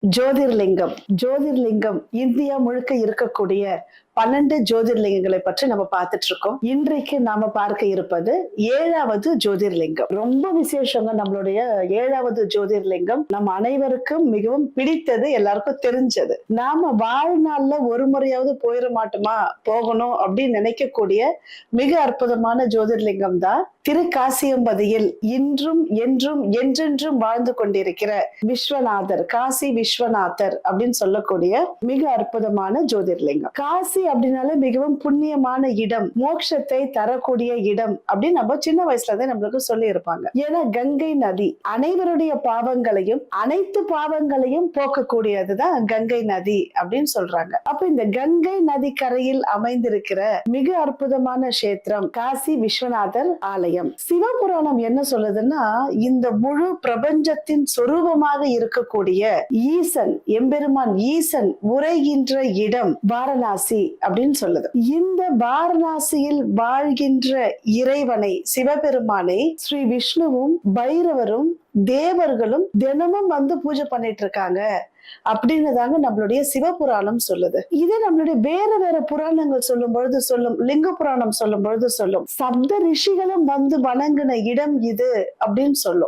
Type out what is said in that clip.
Jyotirlingam Jyotirlingam India முழுக்க இருக்கக்கூடிய 12 ஜோதிர்லிங்கங்களை பற்றி நம்ம பார்த்துட்டு இருக்கோம். இன்றைக்கு நாம பார்க்க இருப்பது 7வது ஜோதிர்லிங்கம். ரொம்ப விசேஷங்க. நம்மளுடைய 7வது ஜோதிர்லிங்கம் நம்ம அனைவருக்கும் மிகவும் பிடித்தது, எல்லாருக்கும் தெரிஞ்சது. நாம வாழ்நாள்ல ஒரு முறையாவது போயிட மாட்டோமா, போகணும் அப்படின்னு நினைக்கக்கூடிய மிக அற்புதமான ஜோதிர்லிங்கம் தான் திருக்காசியம்பதியில் இன்றும் என்றும் என்றென்றும் வாழ்ந்து கொண்டிருக்கிற விஸ்வநாதர், காசி விஸ்வநாதர் அப்படின்னு சொல்லக்கூடிய மிக அற்புதமான ஜோதிர்லிங்கம். காசி அப்படின்னாலே மிகவும் புண்ணியமான இடம், மோட்சத்தை தரக்கூடிய இடம் அப்படின்னு நம்ம சின்ன வயசுல இருந்தே நம்மளுக்கு சொல்லி இருப்பாங்க. ஏன்னா கங்கை நதி அனைவருடைய பாவங்களையும் அனைத்து பாவங்களையும் போக்கக்கூடியதுதான் கங்கை நதி அப்படின்னு சொல்றாங்க. அப்ப இந்த கங்கை நதி கரையில் அமைந்திருக்கிற மிக அற்புதமான கஷேத்திரம் காசி விஸ்வநாதர் ஆலயம். சிவபுராணம் என்ன சொல்லுதுன்னா, இந்த முழு பிரபஞ்சத்தின் சொரூபமாக இருக்கக்கூடிய ஈசன், எம்பெருமான் ஈசன் உரைகின்ற இடம் வாரணாசி அப்படின்னு சொல்லுது. இந்த வாரணாசியில் வாழ்கின்ற இறைவனை, சிவபெருமானை ஸ்ரீ விஷ்ணுவும் பைரவரும் தேவர்களும் தினமும் வந்து பூஜை பண்ணிட்டு இருக்காங்க அப்படின்னு தாங்க நம்மளுடைய சிவபுராணம் சொல்லுது. இதே நம்மளுடைய வேற வேற புராணங்கள் சொல்லும் பொழுது சொல்லும், லிங்க புராணம் சொல்லும் பொழுது சொல்லும், சப்த ரிஷிகளும் வந்து வணங்கின இடம் இது அப்படின்னு சொல்லும்.